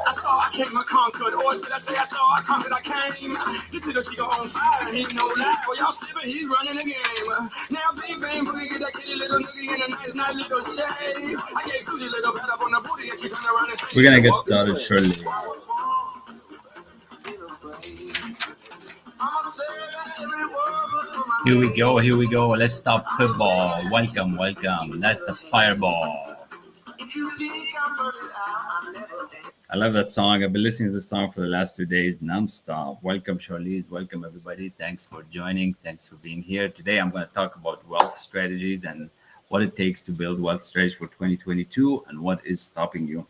I saw, I came, I conquered. Or should I say I saw, I conquered, I came. This little chico on fire, he no lie. Well, y'all slipping, he's running the game. Now, bang, bang, boogie, get that kitty little noogie in a nice little shade. I gave Susie a little pat up on the booty and she turned around and said, we're gonna get started shortly. Here we go, here we go. Let's stop football. Welcome, welcome. That's the fireball. I love that song. I've been listening to this song for the last 2 days non-stop. Welcome, Charlize. Welcome, everybody. Thanks for joining. Thanks for being here. Today, I'm going to talk about wealth strategies and what it takes to build wealth strategies for 2022 and what is stopping you.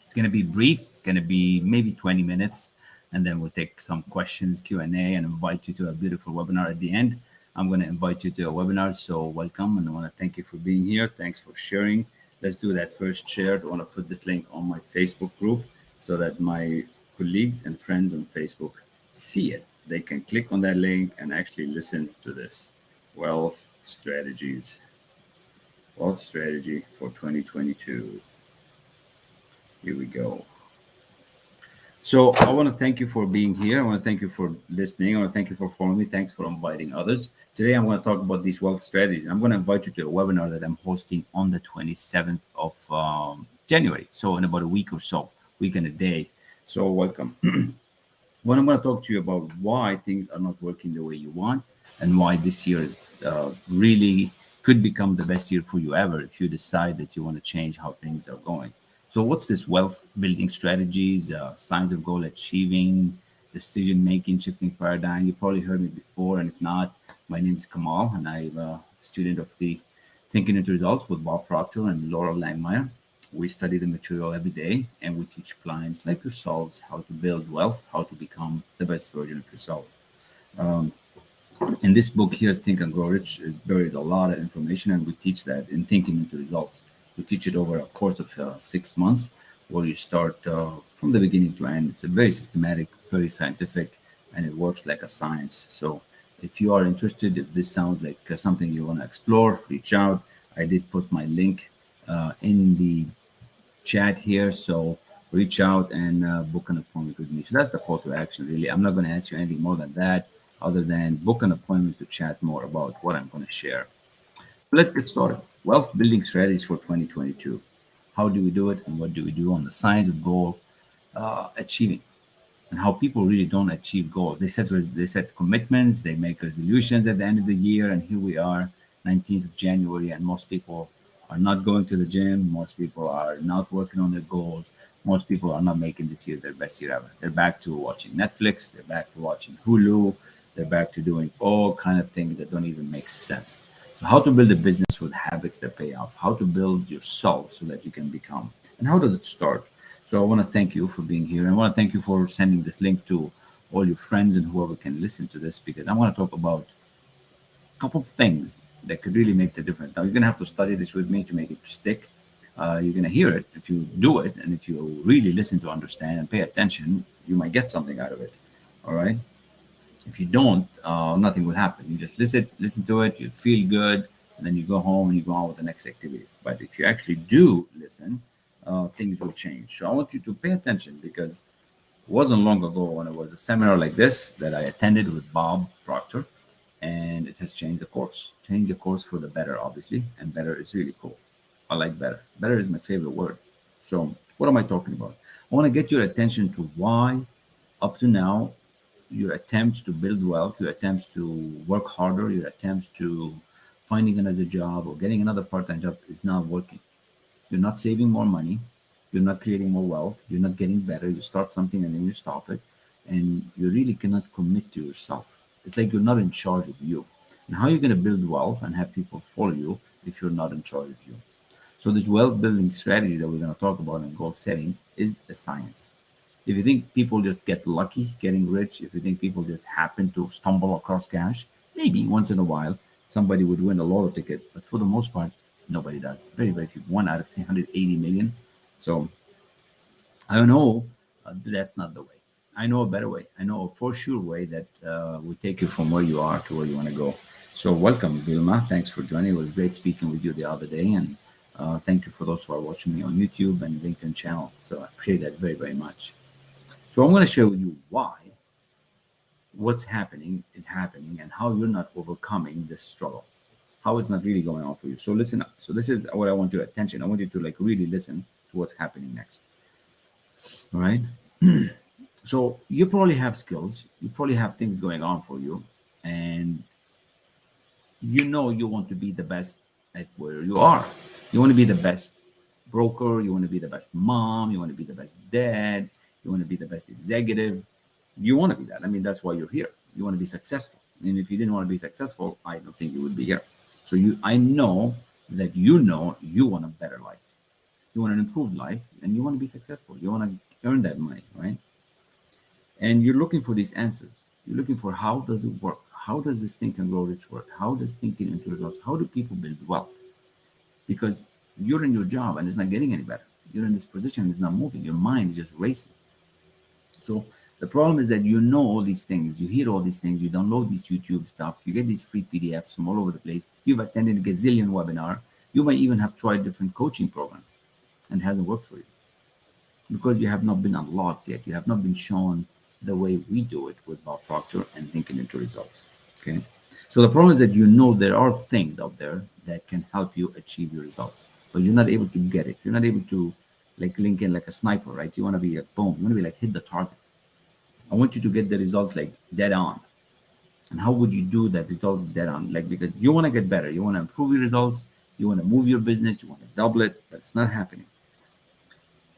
It's going to be brief. It's going to be maybe 20 minutes. And then we'll take some questions, Q&A, and invite you to a beautiful webinar at the end. I'm going to invite you to a webinar. So welcome. And I want to thank you for being here. Thanks for sharing. Let's do that first share. I want to put this link on my Facebook group so that my colleagues and friends on Facebook see it. They can click on that link and actually listen to this. Wealth strategies. Wealth strategy for 2022. Here we go. So I want to thank you for being here. I want to thank you for listening. I want to thank you for following me. Thanks for inviting others. Today, I'm going to talk about these wealth strategies. I'm going to invite you to a webinar that I'm hosting on the 27th of January. So in about a week or so, week and a day. So welcome. What I'm going to talk to you about why things are not working the way you want and why this year is really could become the best year for you ever if you decide that you want to change how things are going. So what's this wealth building strategies, signs of goal achieving, decision-making, shifting paradigm? You probably heard me before, and if not, my name is Kamal, and I'm a student of the Thinking into Results with Bob Proctor and Laura Langmeyer. We study the material every day, and we teach clients like yourselves how to build wealth, how to become the best version of yourself. In this book here, Think and Grow Rich, is buried a lot of information, and we teach that in Thinking into Results. We teach it over a course of 6 months, where you start from the beginning to end. It's a very systematic, very scientific, and it works like a science. So if you are interested, if this sounds like something you want to explore, reach out. I did put my link in the chat here. So reach out and book an appointment with me. So that's the call to action, really. I'm not going to ask you anything more than that, other than book an appointment to chat more about what I'm going to share. Let's get started. Wealth building strategies for 2022. How do we do it and what do we do on the signs of goal achieving and how people really don't achieve goals. They set commitments, they make resolutions at the end of the year, and here we are, 19th of January, and most people are not going to the gym. Most people are not working on their goals. Most people are not making this year their best year ever. They're back to watching Netflix. They're back to watching Hulu. They're back to doing all kind of things that don't even make sense. So how to build a business with habits that pay off, how to build yourself so that you can become, and how does it start? So I want to thank you for being here. I want to thank you for sending this link to all your friends and whoever can listen to this, because I want to talk about a couple of things that could really make the difference. Now, you're going to have to study this with me to make it stick. You're going to hear it. If you do it, and if you really listen to understand and pay attention, you might get something out of it. All right? If you don't, nothing will happen. You just listen to it, you feel good, and then you go home and you go on with the next activity. But if you actually do listen, things will change. So I want you to pay attention, because it wasn't long ago when it was a seminar like this that I attended with Bob Proctor, and it has changed the course. Changed the course for the better, obviously, and better is really cool. I like better. Better is my favorite word. So what am I talking about? I want to get your attention to why, up to now, your attempts to build wealth, your attempts to work harder, your attempts to finding another job or getting another part-time job is not working. You're not saving more money. You're not creating more wealth. You're not getting better. You start something and then you stop it. And you really cannot commit to yourself. It's like you're not in charge of you. And how are you going to build wealth and have people follow you if you're not in charge of you? So this wealth building strategy that we're going to talk about in goal setting is a science. If you think people just get lucky getting rich, if you think people just happen to stumble across cash, maybe once in a while somebody would win a lotto ticket. But for the most part, nobody does. Very, very few. 1 out of 380 million. So I don't know. That's not the way. I know a better way. I know a for sure way that will take you from where you are to where you want to go. So welcome, Vilma. Thanks for joining. It was great speaking with you the other day. And Thank you for those who are watching me on YouTube and LinkedIn channel. So I appreciate that very, very much. So I'm going to share with you why what's happening is happening and how you're not overcoming this struggle, how it's not really going on for you. So listen up. So this is what I want your attention. I want you to like really listen to what's happening next. All right. So you probably have skills, you probably have things going on for you, and you know you want to be the best at where you are. You want to be the best broker, you want to be the best mom, you want to be the best dad, you want to be the best executive. You want to be that. I mean, that's why you're here. You want to be successful. And if you didn't want to be successful, I don't think you would be here. So I know that you want a better life. You want an improved life and you want to be successful. You want to earn that money, right? And you're looking for these answers. You're looking for how does it work? How does this think and grow rich work? How does thinking into results? How do people build wealth? Because you're in your job and it's not getting any better. You're in this position, it's not moving. Your mind is just racing. So the problem is that you know all these things, you hear all these things, you download these YouTube stuff, you get these free PDFs from all over the place. You've attended a gazillion webinar. You might even have tried different coaching programs and it hasn't worked for you because you have not been unlocked yet. You have not been shown the way we do it with Bob Proctor and thinking into results. Okay. So the problem is that you know there are things out there that can help you achieve your results, but you're not able to get it. You're not able to like link in like a sniper, right? You want to be a boom. You want to be like hit the target. I want you to get the results like dead on. And how would you do that results dead on? Like because you want to get better, you want to improve your results, you want to move your business, you want to double it, but it's not happening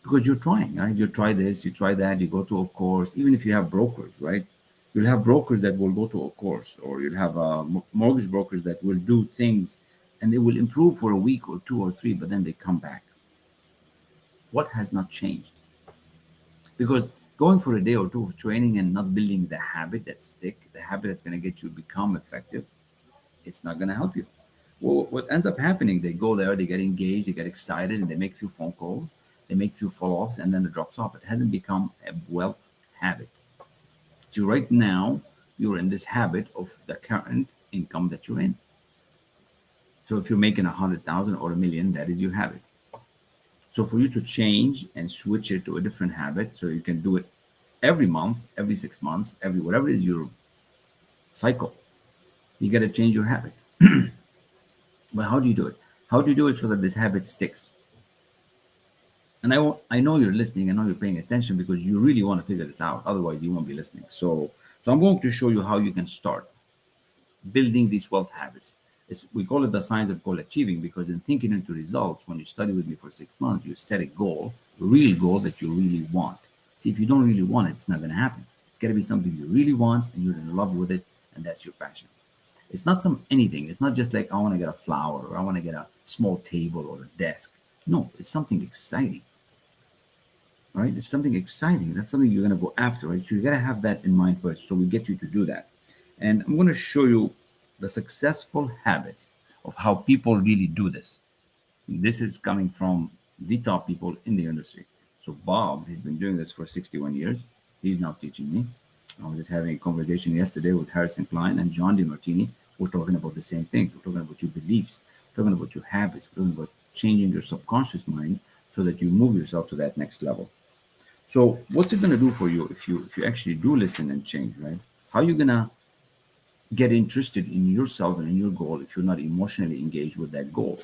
because you're trying, right? You try this, you try that, you go to a course. Even if you have brokers, right? You'll have brokers that will go to a course, or you'll have mortgage brokers that will do things, and they will improve for a week or two or three, but then they come back. What has not changed? Because going for a day or two of training and not building the habit that stick, the habit that's going to get you become effective, it's not going to help you. Well, what ends up happening, they go there, they get engaged, they get excited, and they make few phone calls, they make few follow-ups, and then it drops off. It hasn't become a wealth habit. So right now, you're in this habit of the current income that you're in. So if you're making 100,000 or a million, that is your habit. So for you to change and switch it to a different habit, so you can do it every month, every 6 months, every whatever is your cycle, you got to change your habit. But how do you do it? How do you do it so that this habit sticks? And I know you're listening. I know you're paying attention because you really want to figure this out. Otherwise, you won't be listening. So I'm going to show you how you can start building these wealth habits. We call it the science of goal achieving because in thinking into results, when you study with me for 6 months, you set a goal, a real goal that you really want. See, if you don't really want it, it's not going to happen. It's got to be something you really want and you're in love with it, and that's your passion. It's not some anything. It's not just like I want to get a flower or I want to get a small table or a desk. No, it's something exciting. Right? It's something exciting. That's something you're going to go after, right? So you got to have that in mind first. So we get you to do that. And I'm going to show you the successful habits of how people really do this. This is coming from the top people in the industry. So Bob, he's been doing this for 61 years. He's now teaching me. I was just having a conversation yesterday with Harrison Klein and John DeMartini. We're talking about the same things. We're talking about your beliefs, we're talking about your habits, we're talking about changing your subconscious mind so that you move yourself to that next level. So what's it gonna do for you if you actually do listen and change, right? How you gonna get interested in yourself and in your goal if you're not emotionally engaged with that goal?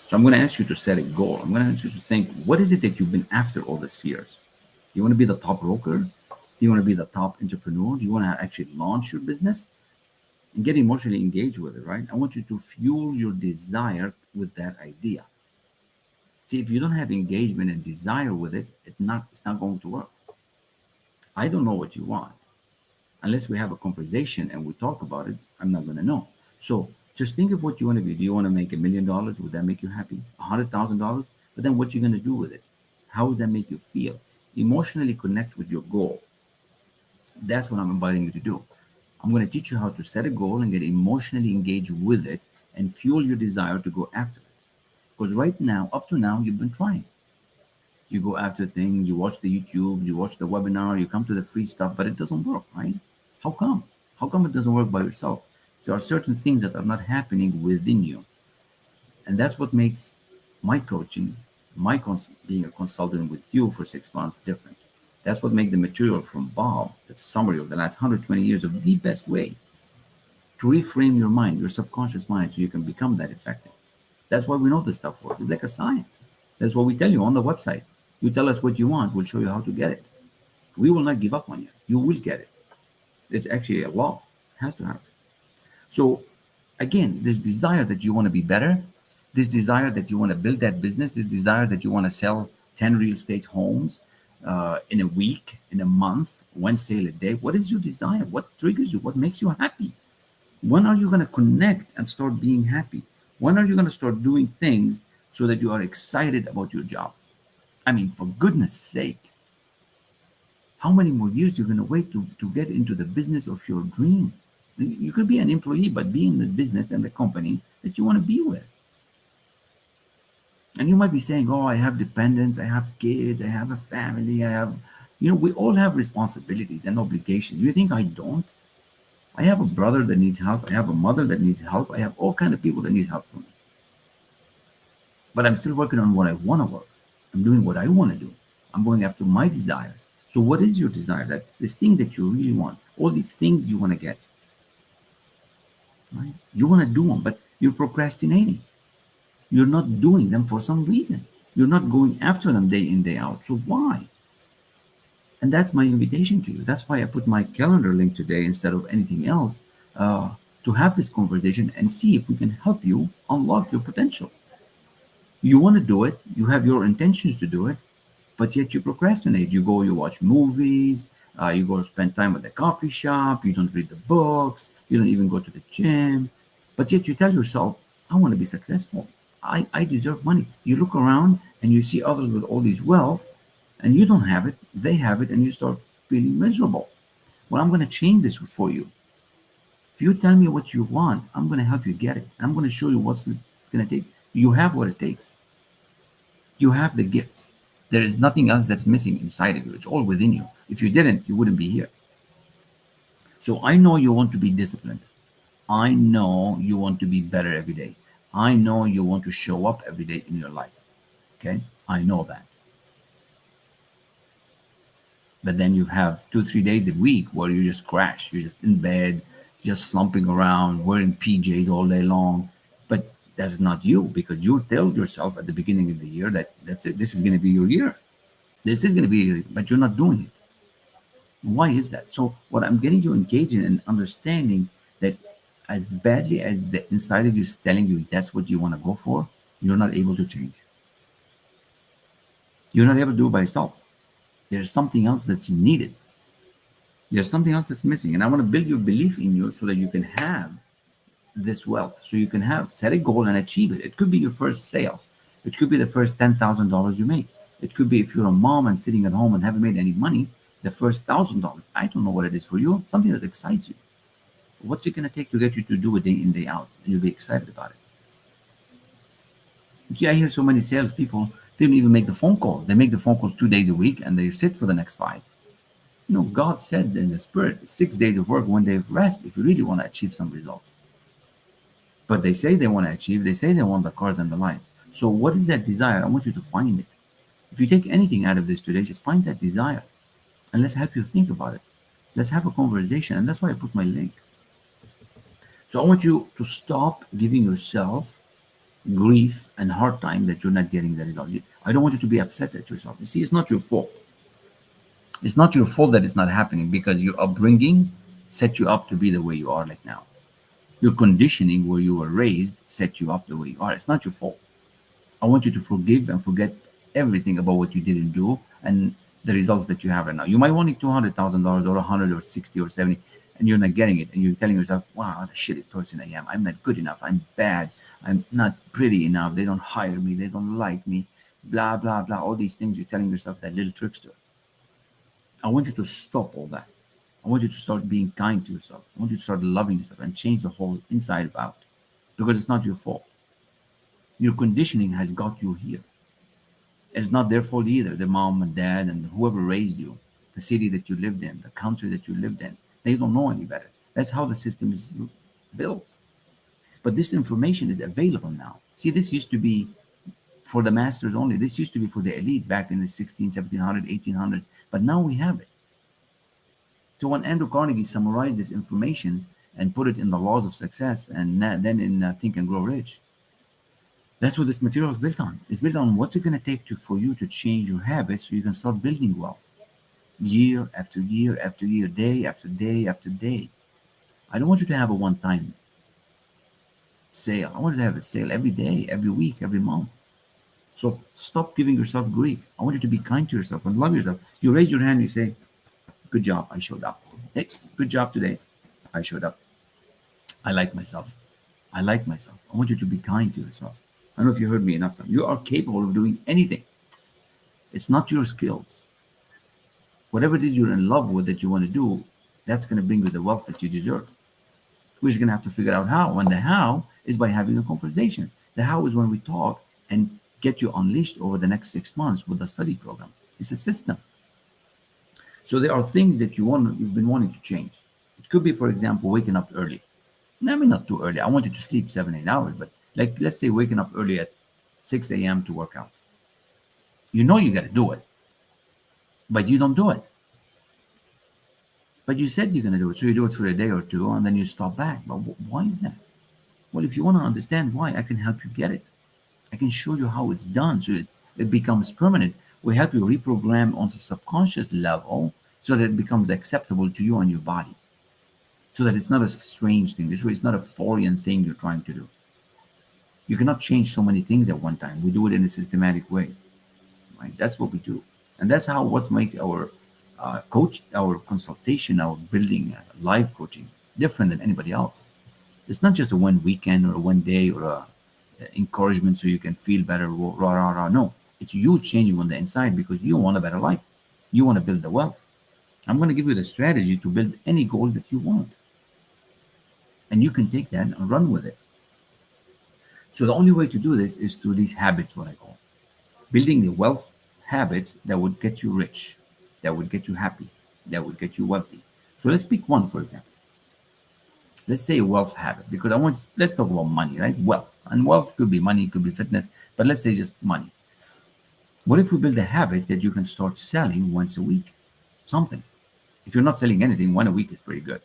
So I'm gonna ask you to set a goal. I'm gonna ask you to think, what is it that you've been after all these years? You want to be the top broker? Do you want to be the top entrepreneur? Do you want to actually launch your business? And get emotionally engaged with it, right? I want you to fuel your desire with that idea. See, if you don't have engagement and desire with it, it's not going to work. I don't know what you want. Unless we have a conversation and we talk about it, I'm not going to know. So just think of what you want to be. Do you want to make $1 million? Would that make you happy? $100,000? But then what you're going to do with it? How would that make you feel? Emotionally connect with your goal. That's what I'm inviting you to do. I'm going to teach you how to set a goal and get emotionally engaged with it and fuel your desire to go after it. Because right now, up to now, you've been trying. You go after things, you watch the YouTube, you watch the webinar, you come to the free stuff, but it doesn't work, right? How come? How come it doesn't work by yourself? There are certain things that are not happening within you. And that's what makes My coaching, being a consultant with you for 6 months, different. That's what makes the material from Bob, that summary of the last 120 years, of the best way to reframe your mind, your subconscious mind, so you can become that effective. That's why we know this stuff works. It's like a science. That's what we tell you on the website. You tell us what you want, we'll show you how to get it. We will not give up on you. You will get it. It's actually a law. It has to happen. So again, this desire that you want to be better, this desire that you want to build that business, this desire that you want to sell 10 real estate homes in a week, in a month, one sale a day. What is your desire? What triggers you? What makes you happy? When are you going to connect and start being happy? When are you going to start doing things so that you are excited about your job? I mean, for goodness sake, how many more years you're going to wait to get into the business of your dream? You could be an employee, but be in the business and the company that you want to be with. And you might be saying, oh, I have dependents, I have kids, I have a family, I have, we all have responsibilities and obligations. Do you think I don't? I have a brother that needs help. I have a mother that needs help. I have all kind of people that need help from me. But I'm still working on what I want to work. I'm doing what I want to do. I'm going after my desires. So what is your desire? That this thing that you really want, all these things you want to get, right? You want to do them, but you're procrastinating. You're not doing them for some reason. You're not going after them day in, day out. So why? And that's my invitation to you. That's why I put my calendar link today instead of anything else, to have this conversation and see if we can help you unlock your potential. You want to do it, you have your intentions to do it, but yet you procrastinate. You go, you watch movies, you go spend time at the coffee shop, you don't read the books, you don't even go to the gym, but yet you tell yourself, I want to be successful. I deserve money. You look around and you see others with all this wealth, and you don't have it, they have it, and you start feeling miserable. Well, I'm going to change this for you. If you tell me what you want, I'm going to help you get it. I'm going to show you what's going to take. You have what it takes. You have the gifts. There is nothing else that's missing inside of you. It's all within you. If you didn't, you wouldn't be here. So I know you want to be disciplined. I know you want to be better every day. I know you want to show up every day in your life. Okay? I know that. But then you have 2-3 days a week where you just crash. You're just in bed, just slumping around, wearing PJs all day long. But that's not you, because you told yourself at the beginning of the year that that's it. This is going to be your year. This is going to be, but you're not doing it. Why is that? So what I'm getting you engaged in and understanding that as badly as the inside of you is telling you that's what you want to go for, you're not able to change. You're not able to do it by yourself. There's something else that's needed. There's something else that's missing. And I want to build your belief in you so that you can have this wealth. So you can set a goal and achieve it. It could be your first sale. It could be the first $10,000 you make. It could be if you're a mom and sitting at home and haven't made any money, the first $1,000. I don't know what it is for you. Something that excites you. What's it going to take to get you to do it day in, day out? And you'll be excited about it. See, I hear so many salespeople, they don't even make the phone call. They make the phone calls 2 days a week and they sit for the next 5. God said in the spirit, 6 days of work, 1 day of rest, if you really want to achieve some results. But they say they want to achieve, they say they want the cars and the life. So what is that desire? I want you to find it. If you take anything out of this today, just find that desire and let's help you think about it. Let's have a conversation. And that's why I put my link. So I want you to stop giving yourself grief and hard time that you're not getting the result. I don't want you to be upset at yourself. You see, it's not your fault. It's not your fault that it's not happening, because your upbringing set you up to be the way you are like now. Your conditioning where you were raised set you up the way you are. It's not your fault. I want you to forgive and forget everything about what you didn't do and the results that you have right now. You might want $200,000 or 100 or 60 or 70, and you're not getting it. And you're telling yourself, wow, what a shitty person I am. I'm not good enough. I'm bad. I'm not pretty enough. They don't hire me. They don't like me. Blah, blah, blah. All these things you're telling yourself, that little trickster. I want you to stop all that. I want you to start being kind to yourself. I want you to start loving yourself and change the whole inside out, because it's not your fault. Your conditioning has got you here. It's not their fault either. The mom and dad and whoever raised you, the city that you lived in, the country that you lived in, they don't know any better. That's how the system is built. But this information is available now. See, this used to be for the masters only. This used to be for the elite back in the 16, 1700, 1800s, but now we have it. So when Andrew Carnegie summarized this information and put it in the laws of success and then in Think and Grow Rich, that's what this material is built on. It's built on what's it going to take for you to change your habits so you can start building wealth year after year after year, day after day after day. I don't want you to have a one-time sale. I want you to have a sale every day, every week, every month. So stop giving yourself grief. I want you to be kind to yourself and love yourself. You raise your hand, you say, good job, I showed up. Hey, good job today. I showed up. I like myself. I like myself. I want you to be kind to yourself. I don't know if you heard me enough time. You are capable of doing anything. It's not your skills. Whatever it is you're in love with that you want to do, that's going to bring you the wealth that you deserve. We're just going to have to figure out how. And the how is by having a conversation. The how is when we talk and get you unleashed over the next 6 months with the study program. It's a system. So there are things that you've been wanting to change. It could be, for example, waking up early. I mean, not too early. I want you to sleep 7, 8 hours, but like, let's say waking up early at 6 a.m. to work out. You know you got to do it, but you don't do it. But you said you're going to do it, so you do it for a day or two, and then you stop back. But why is that? Well, if you want to understand why, I can help you get it. I can show you how it's done, so it becomes permanent. We help you reprogram on the subconscious level so that it becomes acceptable to you and your body, so that it's not a strange thing. This way, it's not a foreign thing you're trying to do. You cannot change so many things at one time. We do it in a systematic way, right? That's what we do, and that's how what makes our our consultation, our building life coaching different than anybody else. It's not just a one weekend or a one day or a encouragement so you can feel better. Rah, rah, rah. No, it's you changing on the inside because you want a better life. You want to build the wealth. I'm going to give you the strategy to build any goal that you want, and you can take that and run with it. So the only way to do this is through these habits, what I call building the wealth habits that would get you rich, that would get you happy, that would get you wealthy. So let's pick one, for example. Let's say a wealth habit, because let's talk about money, right? Wealth. And wealth could be money, could be fitness, but let's say just money. What if we build a habit that you can start selling once a week? Something. If you're not selling anything, one a week is pretty good.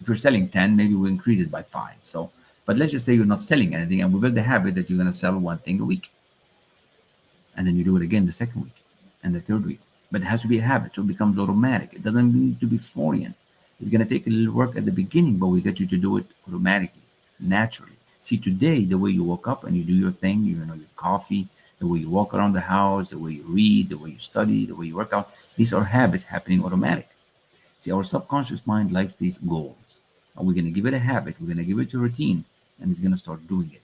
If you're selling 10, maybe we increase it by 5. So, but let's just say you're not selling anything and we build the habit that you're going to sell one thing a week. And then you do it again the second week and the third week. But it has to be a habit, so it becomes automatic. It doesn't need to be foreign. It's going to take a little work at the beginning, but we get you to do it automatically, naturally. See, today, the way you woke up and you do your thing, your coffee, the way you walk around the house, the way you read, the way you study, the way you work out, these are habits happening automatic. See, our subconscious mind likes these goals. And we're going to give it a habit, we're going to give it a routine, and it's going to start doing it.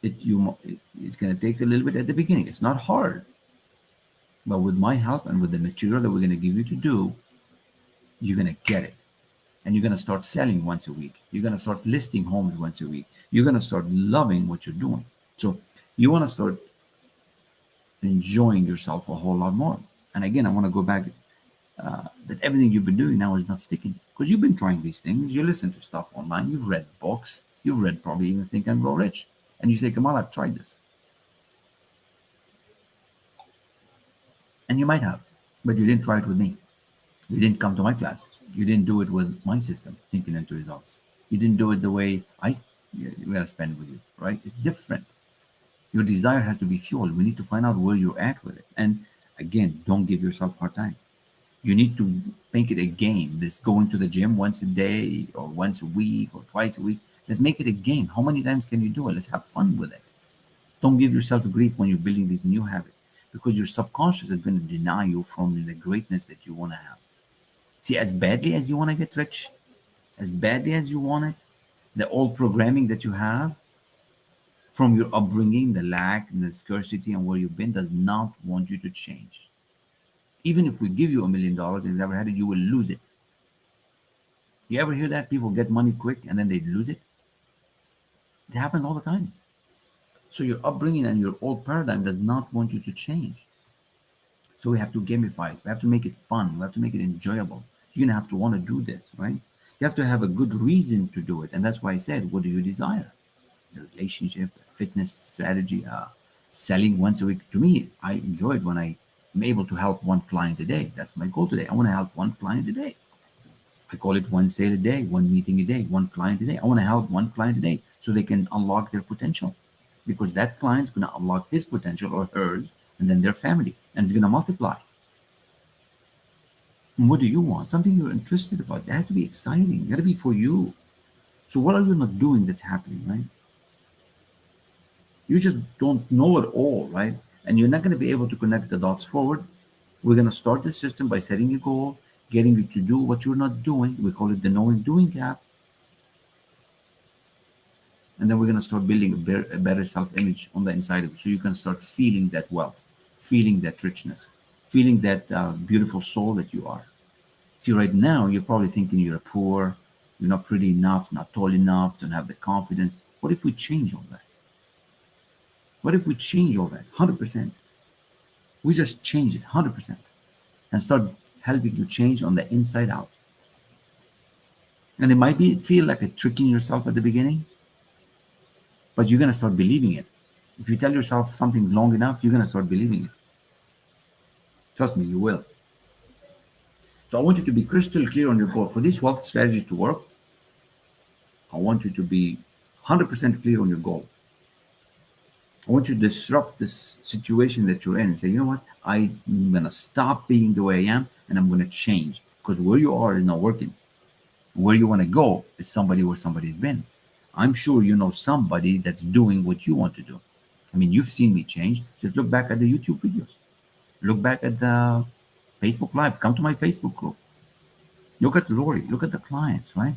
It's going to take a little bit at the beginning. It's not hard. But with my help and with the material that we're going to give you to do, you're going to get it. And you're going to start selling once a week. You're going to start listing homes once a week. You're going to start loving what you're doing. So you want to start enjoying yourself a whole lot more. And again, I want to go back that everything you've been doing now is not sticking because you've been trying these things. You listen to stuff online. You've read books. You've read probably even Think and Grow Rich. And you say, Kamal, I've tried this. And you might have, but you didn't try it with me. You didn't come to my classes. You didn't do it with my system, thinking into results. You didn't do it the way we're going to spend with you, right? It's different. Your desire has to be fueled. We need to find out where you're at with it. And again, don't give yourself a hard time. You need to make it a game. This going to the gym once a day or once a week or twice a week. Let's make it a game. How many times can you do it? Let's have fun with it. Don't give yourself grief when you're building these new habits because your subconscious is going to deny you from the greatness that you want to have. See, as badly as you want to get rich, as badly as you want it, the old programming that you have from your upbringing, the lack and the scarcity and where you've been does not want you to change. Even if we give you $1 million and you've never had it, you will lose it. You ever hear that? People get money quick and then they lose it? It happens all the time. So your upbringing and your old paradigm does not want you to change. So we have to gamify it. We have to make it fun. We have to make it enjoyable. You're going to have to want to do this, right? You have to have a good reason to do it. And that's why I said, what do you desire? A relationship, a fitness strategy, Selling once a week. To me, I enjoy it when I am able to help one client a day. That's my goal today. I want to help one client a day. I call it one sale a day, one meeting a day, one client a day. I want to help one client a day so they can unlock their potential, because that client's going to unlock his potential or hers and then their family, and it's going to multiply. And what do you want? Something you're interested about. It has to be exciting. It got to be for you. So what are you not doing that's happening, right? You just don't know it all, right? And you're not going to be able to connect the dots forward. We're going to start the system by setting a goal, getting you to do what you're not doing. We call it the knowing doing gap. And then we're going to start building a better self-image on the inside of you, so you can start feeling that wealth, feeling that richness, feeling that beautiful soul that you are. See, right now you're probably thinking you're poor, you're not pretty enough, not tall enough, don't have the confidence. What if we change all that? What if we change all that 100%? We just change it 100% and start helping you change on the inside out. And it might be feel like a tricking yourself at the beginning, but you're going to start believing it. If you tell yourself something long enough, you're going to start believing it. Trust me, you will. So I want you to be crystal clear on your goal. For these wealth strategies to work, I want you to be 100% clear on your goal. I want you to disrupt this situation that you're in and say, you know what? I'm going to stop being the way I am and I'm going to change, because where you are is not working. Where you want to go is somebody where somebody's been. I'm sure you know somebody that's doing what you want to do. I mean, you've seen me change. Just look back at the YouTube videos. Look back at the Facebook Live. Come to my Facebook group. Look at Lori. Look at the clients, right?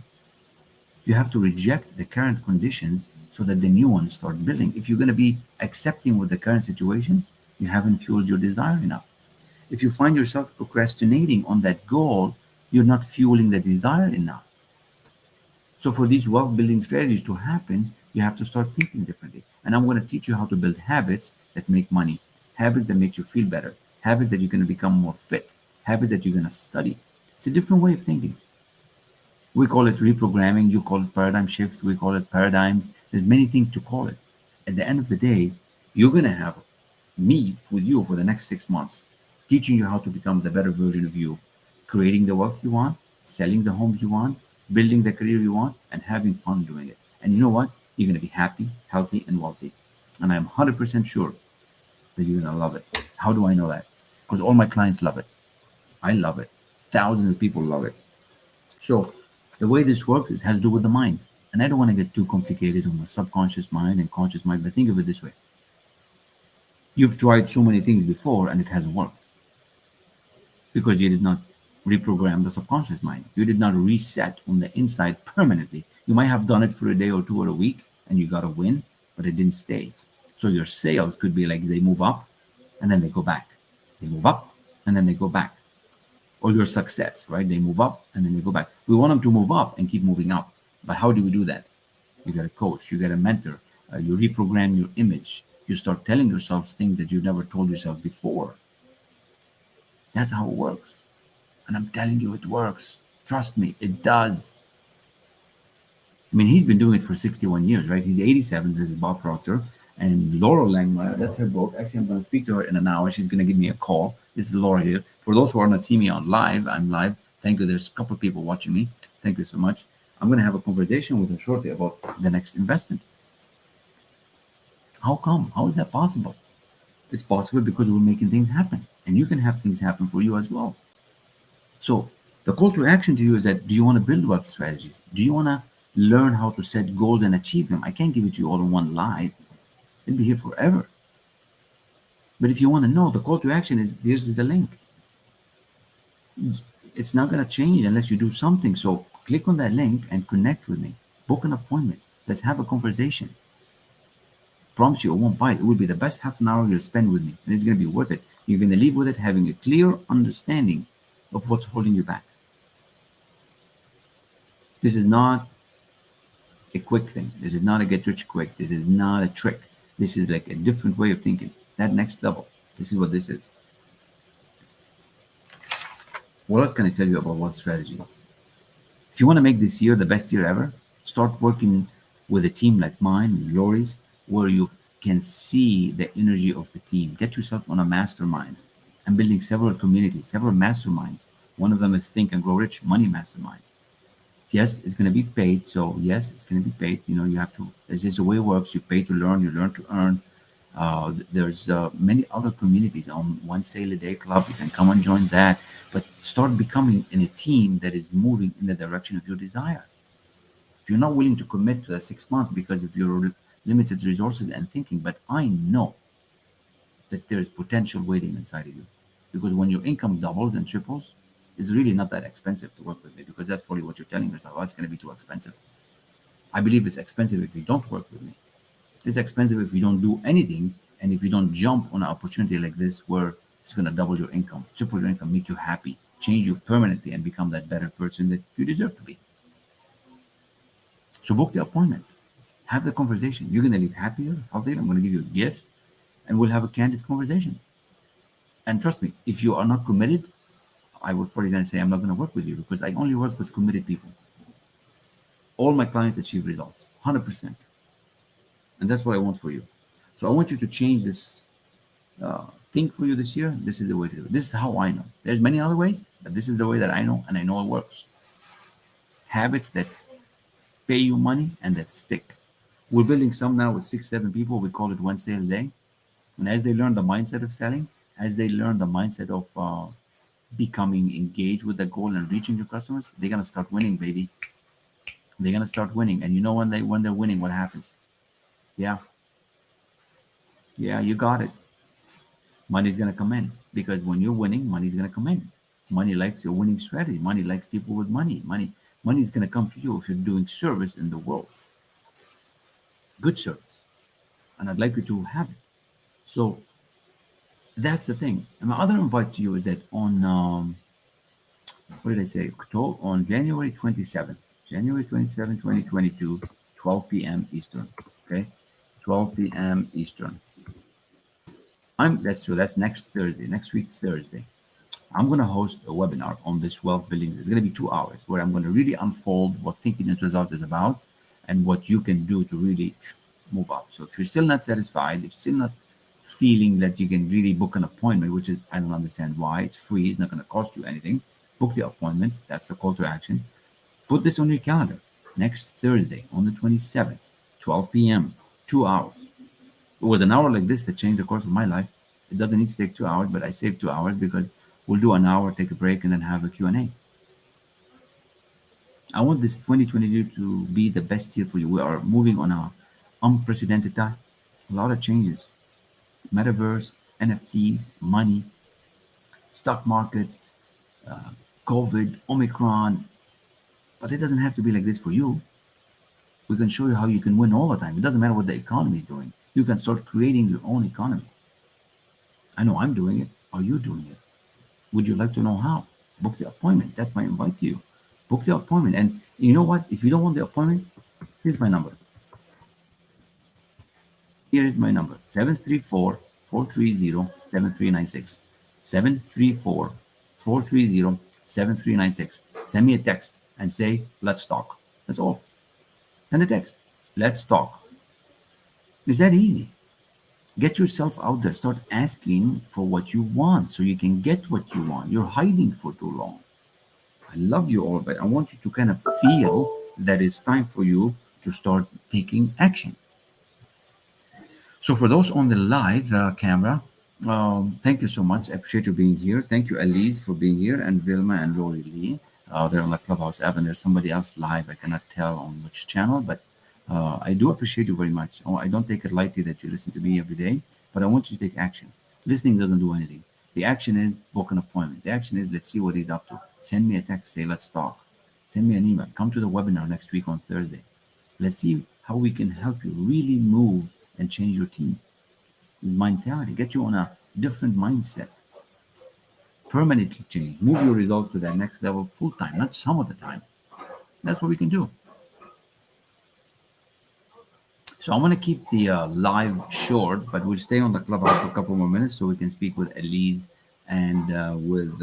You have to reject the current conditions so that the new ones start building. If you're going to be accepting with the current situation, you haven't fueled your desire enough. If you find yourself procrastinating on that goal, you're not fueling the desire enough. So for these wealth building strategies to happen, you have to start thinking differently. And I'm going to teach you how to build habits that make money, habits that make you feel better, habits that you're going to become more fit, habits that you're going to study. It's a different way of thinking. We call it reprogramming. You call it paradigm shift. We call it paradigms. There's many things to call it. At the end of the day, you're going to have me with you for the next 6 months, teaching you how to become the better version of you, creating the wealth you want, selling the homes you want, building the career you want, and having fun doing it. And you know what? You're going to be happy, healthy, and wealthy. And I'm 100% sure that you're going to love it. How do I know that? Because all my clients love it. I love it. Thousands of people love it. So the way this works is has to do with the mind. And I don't want to get too complicated on the subconscious mind and conscious mind, but think of it this way. You've tried so many things before and it hasn't worked because you did not reprogram the subconscious mind. You did not reset on the inside permanently. You might have done it for a day or two or a week and you got a win, but it didn't stay. So your sales could be like they move up and then they go back. They move up and then they go back. Or your success, right? They move up and then they go back. We want them to move up and keep moving up. But how do we do that? You get a coach, you get a mentor, you reprogram your image. You start telling yourself things that you never told yourself before. That's how it works. And I'm telling you, it works. Trust me, it does. I mean, he's been doing it for 61 years, right? He's 87. This is Bob Proctor. And Laura Langmeyer, that's her book. Actually, I'm going to speak to her in an hour. She's going to give me a call. This is Laura here. For those who are not seeing me on live, I'm live. Thank you. There's a couple of people watching me. Thank you so much. I'm going to have a conversation with her shortly about the next investment. How come? How is that possible? It's possible because we're making things happen. And you can have things happen for you as well. So the call to action to you is that, do you want to build wealth strategies? Do you want to learn how to set goals and achieve them? I can't give it to you all in one live. It'll be here forever. But if you want to know, the call to action is, this is the link. It's not going to change unless you do something. So click on that link and connect with me. Book an appointment. Let's have a conversation. Promise you, it won't bite. It will be the best half an hour you'll spend with me. And it's going to be worth it. You're going to leave with it having a clear understanding of what's holding you back. This is not a quick thing. This is not a get rich quick. This is not a trick. This is like a different way of thinking. That next level. This is what this is. What else can I tell you about wealth strategy? If you want to make this year the best year ever, start working with a team like mine, Lori's, where you can see the energy of the team. Get yourself on a mastermind. I'm building several communities, several masterminds. One of them is Think and Grow Rich Money Mastermind. Yes, it's going to be paid. So yes, it's going to be paid. You know, you have to. This is the way it works. You pay to learn. You learn to earn. There's many other communities on One Sale a Day Club. You can come and join that. But start becoming in a team that is moving in the direction of your desire. If you're not willing to commit to the 6 months because of your limited resources and thinking, but I know that there is potential waiting inside of you. Because when your income doubles and triples, it's really not that expensive to work with me, because that's probably what you're telling yourself. Oh, it's going to be too expensive. I believe it's expensive if you don't work with me. It's expensive if you don't do anything, and if you don't jump on an opportunity like this where it's going to double your income, triple your income, make you happy, change you permanently, and become that better person that you deserve to be. So book the appointment. Have the conversation. You're going to live happier, healthier. I'm going to give you a gift, and we'll have a candid conversation. And trust me, if you are not committed, I would probably going to say I'm not going to work with you, because I only work with committed people. All my clients achieve results, 100%. And that's what I want for you. So I want you to change this thing for you this year. This is the way to do it. This is how I know. There's many other ways, but this is the way that I know, and I know it works. Habits that pay you money and that stick. We're building some now with 6, 7 people. We call it One Sale a Day. And as they learn the mindset of selling, as they learn the mindset of becoming engaged with the goal and reaching your customers, they're gonna start winning, baby. They're gonna start winning. And you know when they're winning, what happens? Yeah, yeah, you got it. Money's gonna come in, because when you're winning, money's gonna come in. Money likes your winning strategy. Money likes people with money. Money is gonna come to you if you're doing service in the world, good service, and I'd like you to have it. So that's the thing. And my other invite to you is that on what did I say? On January 27th, January 27th, 2022, 12 p.m. Eastern. Okay, 12 p.m. Eastern. That's true. That's next Thursday, next week Thursday. I'm going to host a webinar on this wealth building. It's going to be 2 hours where I'm going to really unfold what thinking into results is about and what you can do to really move up. So if you're still not satisfied, if you're still not feeling that you can really book an appointment, which is, I don't understand why. It's free. It's not going to cost you anything. Book the appointment. That's the call to action. Put this on your calendar. Next Thursday on the 27th, 12 p.m., 2 hours. It was an hour like this that changed the course of my life. It doesn't need to take 2 hours, but I saved 2 hours because we'll do an hour, take a break, and then have a Q&A. I want this 2022 to be the best year for you. We are moving on a unprecedented time. A lot of changes. Metaverse, NFTs, money, stock market, COVID, Omicron. But it doesn't have to be like this for you. We can show you how you can win all the time. It doesn't matter what the economy is doing. You can start creating your own economy. I know I'm doing it. Are you doing it? Would you like to know how? Book the appointment. That's my invite to you. Book the appointment. And you know what? If you don't want the appointment, here's my number. Here is my number: 734-430-7396. 734-430-7396. Send me a text and say, let's talk. That's all. Send a text. Let's talk. It's that easy. Get yourself out there. Start asking for what you want so you can get what you want. You're hiding for too long. I love you all, but I want you to kind of feel that it's time for you to start taking action. So for those on the live camera, thank you so much. I appreciate you being here. Thank you, Elise, for being here, and Vilma and Lori Lee. They're on the Clubhouse app, and there's somebody else live. I cannot tell on which channel, but I do appreciate you very much. Oh, I don't take it lightly that you listen to me every day, but I want you to take action. Listening doesn't do anything. The action is book an appointment. The action is let's see what he's up to. Send me a text, say let's talk. Send me an email. Come to the webinar next week on Thursday. Let's see how we can help you really move and change your team. This mentality, get you on a different mindset. Permanently change. Move your results to that next level full time, not some of the time. That's what we can do. So I want to keep the live short, but we'll stay on the Clubhouse for a couple more minutes so we can speak with Elise and with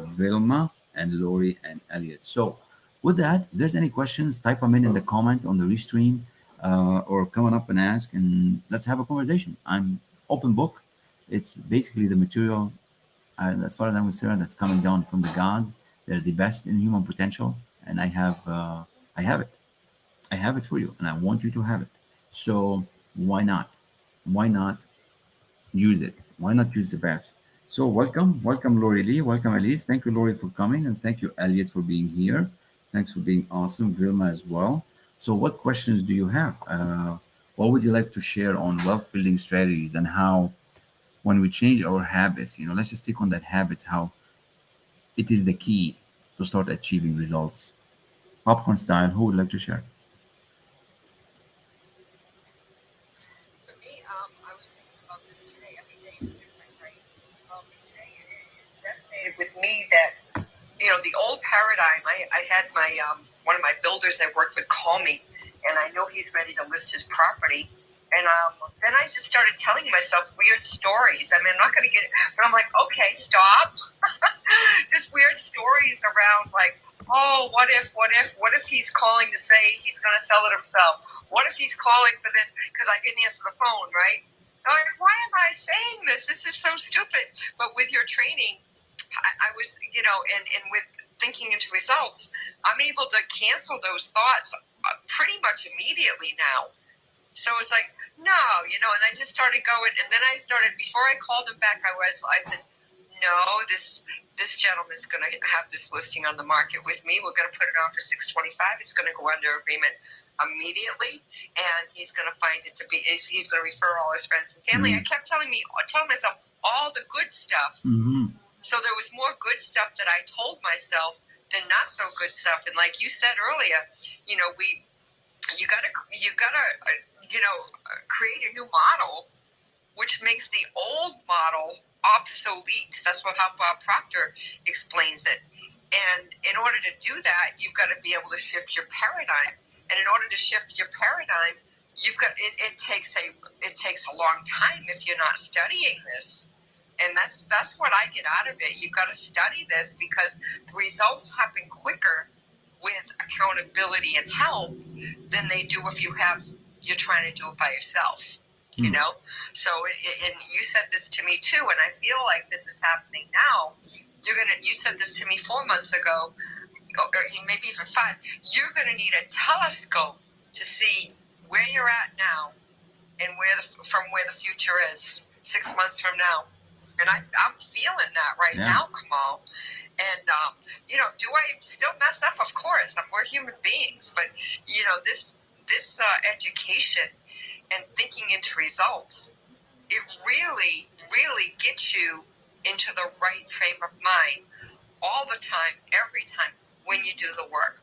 Vilma and Lori and Elliot. So with that, if there's any questions, type them in the comment on the restream. or come on up and ask, and let's have a conversation. I'm open book. It's basically the material, as far as I'm concerned, that's coming down from the gods. They're the best in human potential, and I have it. I have it for you, and I want you to have it. So why not? Why not use it? Why not use the best? So welcome, Lori Lee. Welcome, Elise. Thank you, Lori, for coming, and thank you, Elliot, for being here. Thanks for being awesome, Vilma as well. So, what questions do you have? What would you like to share on wealth building strategies and how, when we change our habits, let's just stick on that habits, how it is the key to start achieving results. Popcorn style, who would like to share? For me, I was thinking about this today. Every day is different, right? Today it resonated with me that the old paradigm. I had my one of my builders I worked with call me, and I know he's ready to list his property. And then I just started telling myself weird stories. I mean, I'm not going to get it, but I'm like, okay, stop. Just weird stories around like, oh, what if he's calling to say he's going to sell it himself? What if he's calling for this because I didn't answer the phone, right? I'm like, why am I saying this? This is so stupid. But with your training, I was, and with thinking into results, I'm able to cancel those thoughts pretty much immediately now. So it's like, no, and I just started going, and then I started, before I called him back, I said, no, this gentleman's going to have this listing on the market with me. We're going to put it on for $625. It's going to go under agreement immediately, and he's going to find it to be, he's going to refer all his friends and family. I kept telling myself all the good stuff. Mm-hmm. So there was more good stuff that I told myself than not so good stuff. And like you said earlier, you gotta create a new model, which makes the old model obsolete. That's how Bob Proctor explains it. And in order to do that, you've got to be able to shift your paradigm. And in order to shift your paradigm, it takes a long time if you're not studying this. And that's what I get out of it. You've got to study this because the results happen quicker with accountability and help than they do if you're trying to do it by yourself. So and you said this to me too, and I feel like this is happening now. You said this to me 4 months ago, or maybe even 5. You're going to need a telescope to see where you're at now and from where the future is 6 months from now. And I'm feeling that right now, Kamal. And do I still mess up? Of course, we're human beings, but this education and thinking into results, it really, really gets you into the right frame of mind all the time, every time when you do the work.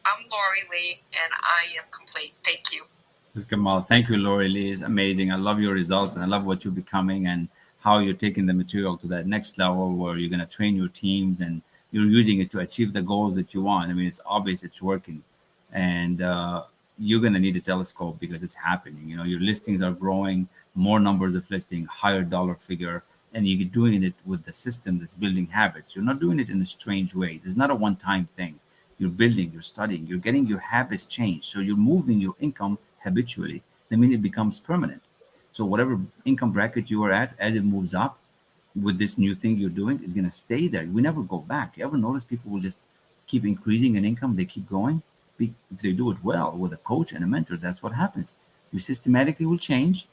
I'm Lori Lee, and I am complete. Thank you. This is Kamal. Thank you, Lori Lee. It's amazing. I love your results, and I love what you're becoming and how you're taking the material to that next level where you're going to train your teams and you're using it to achieve the goals that you want. I mean, it's obvious it's working. And you're going to need a telescope because it's happening. Your listings are growing, more numbers of listing, higher dollar figure, and you're doing it with the system that's building habits. You're not doing it in a strange way. It's not a one-time thing. You're building, you're studying, you're getting your habits changed. So you're moving your income habitually. The minute it becomes permanent. So whatever income bracket you are at, as it moves up with this new thing you're doing, is going to stay there. We never go back. You ever notice people will just keep increasing in income? They keep going. If they do it well with a coach and a mentor, that's what happens. You systematically will change,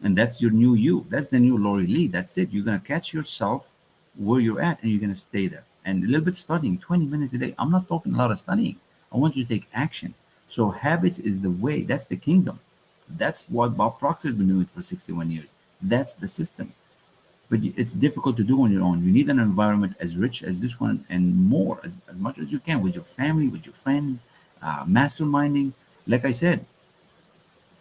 and that's your new you. That's the new Lori Lee. That's it. You're going to catch yourself where you're at, and you're going to stay there. And a little bit studying, 20 minutes a day. I'm not talking a lot of studying. I want you to take action. So habits is the way. That's the kingdom. That's what Bob Proctor has been doing for 61 years. That's the system. But it's difficult to do on your own. You need an environment as rich as this one and more, as much as you can, with your family, with your friends, masterminding. Like I said,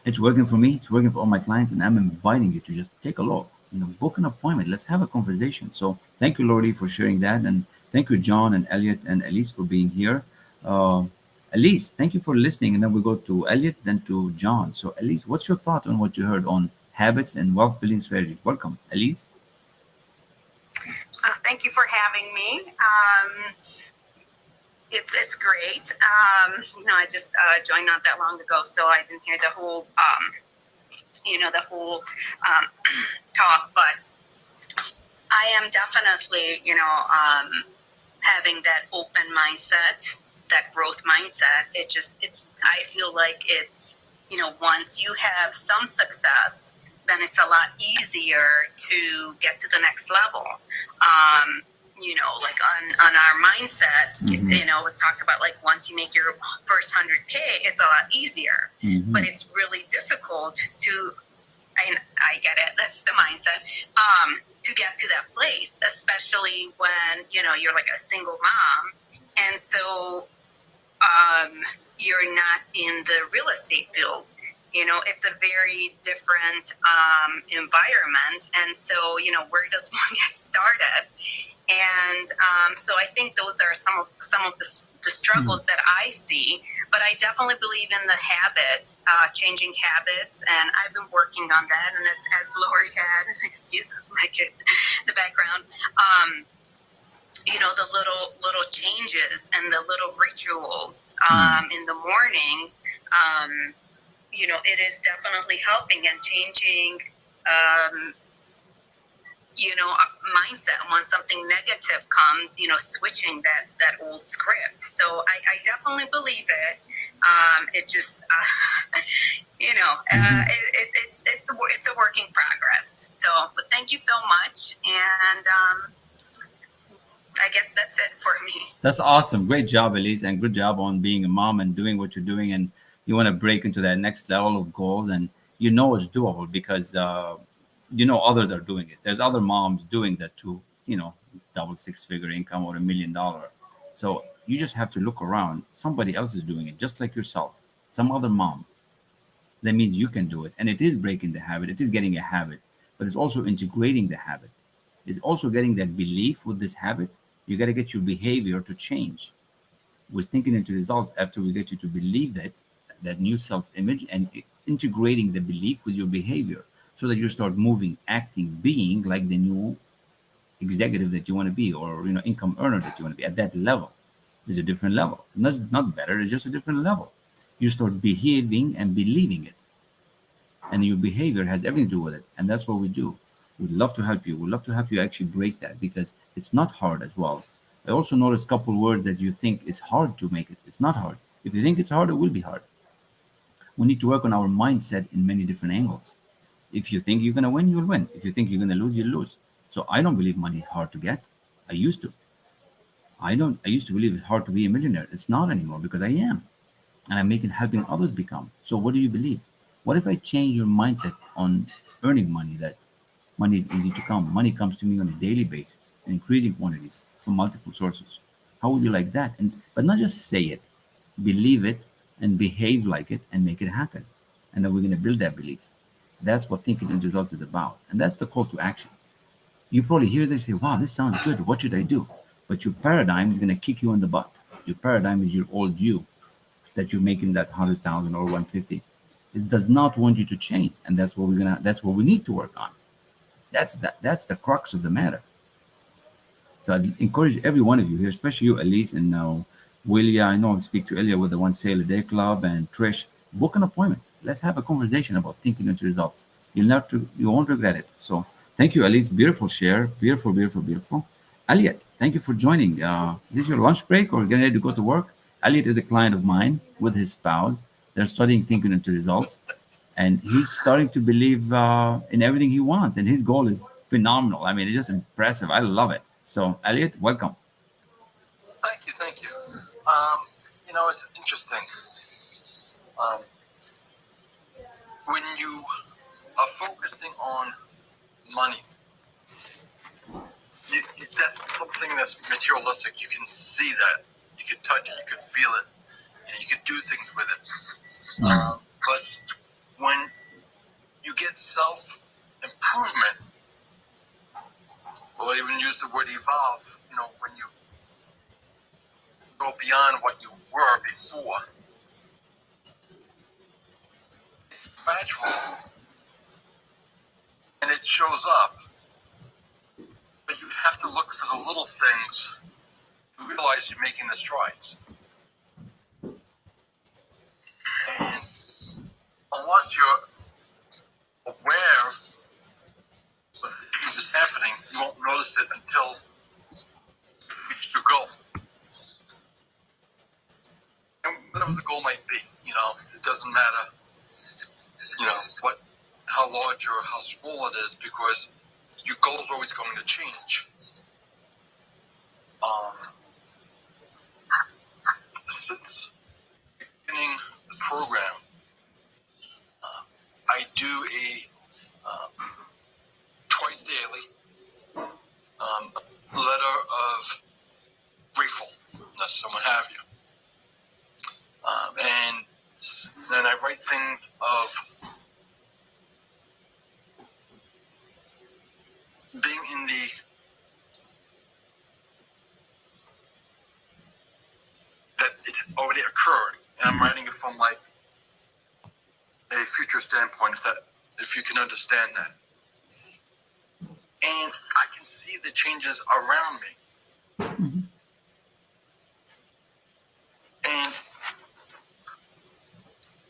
it's working for me. It's working for all my clients, and I'm inviting you to just take a look. Book an appointment. Let's have a conversation. So thank you, Lori, for sharing that, and thank you, John and Elliot and Elise, for being here. Uh, Elise, thank you for listening, and then we go to Elliot, then to John. So, Elise, what's your thought on what you heard on habits and wealth building strategies? Welcome, Elise. Thank you for having me. It's great. I just joined not that long ago, so I didn't hear the whole um, talk. But I am definitely having that open mindset, that growth mindset. I feel like it's once you have some success, then it's a lot easier to get to the next level. Like on our mindset, it was talked about like once you make your first 100K, it's a lot easier. But it's really difficult to, I get it, that's the mindset, to get to that place, especially when, you're like a single mom. And so you're not in the real estate field. It's a very different environment. And so, where does one get started? And so I think those are some of the struggles that I see. But I definitely believe in the habit, changing habits, and I've been working on that. And as Lori had, excuses my kids, the background, the little changes and the little rituals in the morning, it is definitely helping and changing. Mindset when something negative comes, switching that old script. So I definitely believe it. It just, it's a work in progress. So, but thank you so much. And I guess that's it for me. That's awesome. Great job, Elise, and good job on being a mom and doing what you're doing. And you want to break into that next level of goals, and it's doable because others are doing it. There's other moms doing that too. Double six-figure income or $1 million. So you just have to look around. Somebody else is doing it, just like yourself. Some other mom. That means you can do it, and it is breaking the habit. It is getting a habit, but it's also integrating the habit. It's also getting that belief with this habit. You got to get your behavior to change. With thinking into results, after we get you to believe that new self-image, and integrating the belief with your behavior, so that you start moving, acting, being like the new executive that you want to be, or income earner that you want to be. At that level is a different level. And that's not better, it's just a different level. You start behaving and believing it, and your behavior has everything to do with it. And that's what we do. We'd love to help you. We'd love to help you actually break that, because it's not hard as well. I also noticed a couple words that you think it's hard to make it. It's not hard. If you think it's hard, it will be hard. We need to work on our mindset in many different angles. If you think you're going to win, you'll win. If you think you're going to lose, you'll lose. So I don't believe money is hard to get. I used to. I used to believe it's hard to be a millionaire. It's not anymore, because I am. And I'm helping others become. So what do you believe? What if I change your mindset on earning money, that money is easy to come? Money comes to me on a daily basis in increasing quantities from multiple sources. How would you like that? But not just say it, believe it, and behave like it, and make it happen. And then we're going to build that belief. That's what thinking into results is about. And that's the call to action. You probably hear this, say, wow, this sounds good. What should I do? But your paradigm is going to kick you in the butt. Your paradigm is your old you that you're making that 100,000 or 150. It does not want you to change. And that's what that's what we need to work on. That's the crux of the matter. So I encourage every one of you here, especially you, Elise, and now Willia. I know I speak to Elia with the One Sale a Day Club, and Trish. Book an appointment. Let's have a conversation about thinking into results. You won't regret it. So thank you, Elise. Beautiful share. Beautiful, beautiful, beautiful. Elliot, thank you for joining. Is this your lunch break or getting ready to go to work? Elliot is a client of mine with his spouse. They're studying thinking into results, and he's starting to believe in everything he wants, and his goal is phenomenal. I mean, it's just impressive. I love it. So, Elliot, welcome. Thank you, thank you. It's interesting. When you are focusing on money, that's something that's materialistic. You can see that, you can touch it, you can feel it, and you can do things with it. But when you get self-improvement, or even use the word evolve, when you go beyond what you were before, it's gradual, and it shows up. But you have to look for the little things to realize you're making the strides. And unless you're aware of what's happening, you won't notice it until you reach your goal. And whatever the goal might be, it doesn't matter, how large or how small it is, because your goal is always going to change. Since beginning the program, I do a twice daily letter of gratefulness, and what have you. And then I write things of being in that it already occurred, and I'm writing it from like a future standpoint, if you can understand that. And I can see the changes around me. Mm-hmm. And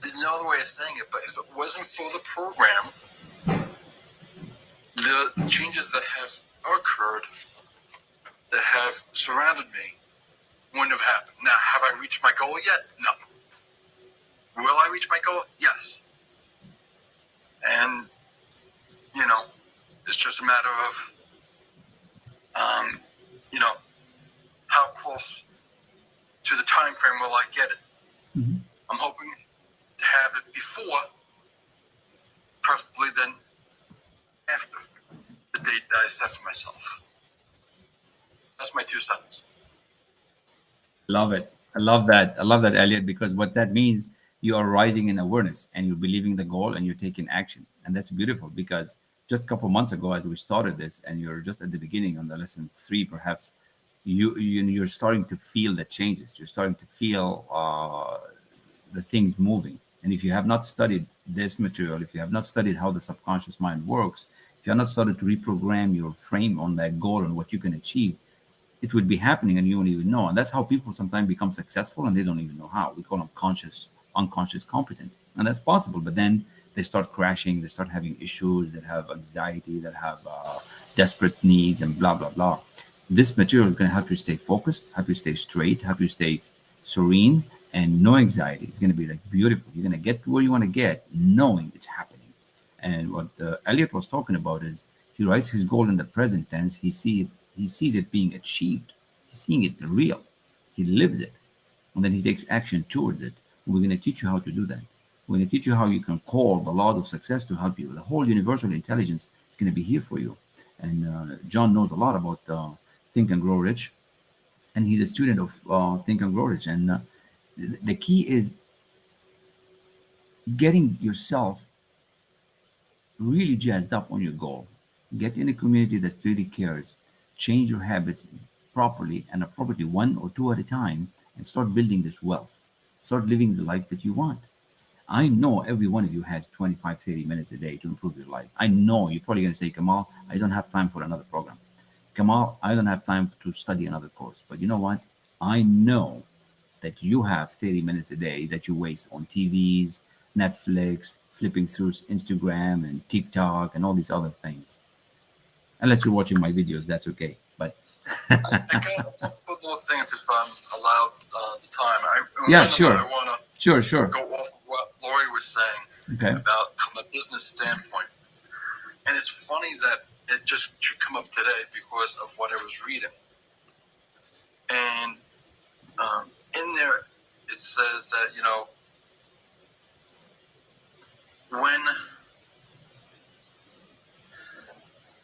there's no other way of saying it, but if it wasn't for the program, the changes that have occurred, that have surrounded me, wouldn't have happened. Now, have I reached my goal yet? No. Will I reach my goal? Yes. And, it's just a matter of, how close to the time frame will I get it. Mm-hmm. I'm hoping to have it before, preferably then after the date that I set for myself. That's my 2 cents. Love it. I love that. I love that, Elliot, because what that means, you are rising in awareness and you're believing the goal and you're taking action. And that's beautiful, because just a couple months ago, as we started this, and you're just at the beginning on the lesson 3, perhaps, you're starting to feel the changes. You're starting to feel the things moving. And if you have not studied this material, if you have not studied how the subconscious mind works, if you have not started to reprogram your frame on that goal and what you can achieve, it would be happening and you won't even know. And that's how people sometimes become successful and they don't even know how. We call them unconscious competent. And that's possible. But then they start crashing, they start having issues, that have anxiety, that have desperate needs, and blah, blah, blah. This material is going to help you stay focused, help you stay straight, help you stay serene, and no anxiety. It's going to be like beautiful. You're going to get to where you want to get, knowing it's happening. And what Elliot was talking about is, he writes his goal in the present tense. He sees it being achieved. He's seeing it real. He lives it. And then he takes action towards it. We're going to teach you how to do that. We're going to teach you how you can call the laws of success to help you. The whole universal intelligence is going to be here for you. And John knows a lot about Think and Grow Rich. And he's a student of Think and Grow Rich. And the key is getting yourself really jazzed up on your goal. Get in a community that really cares. Change your habits properly and appropriately, 1 or 2 at a time, and start building this wealth. Start living the life that you want. I know every one of you has 25, 30 minutes a day to improve your life. I know you're probably going to say, Kamal, I don't have time for another program. Kamal, I don't have time to study another course. But you know what? I know that you have 30 minutes a day that you waste on TVs, Netflix, flipping through Instagram and TikTok and all these other things. Unless you're watching my videos, that's okay. But I got a couple more things if I'm allowed the time. Yeah, sure. I want to Sure. go off of what Lori was saying Okay. about from a business standpoint. And it's funny that it just should come up today because of what I was reading. And in there, it says that, when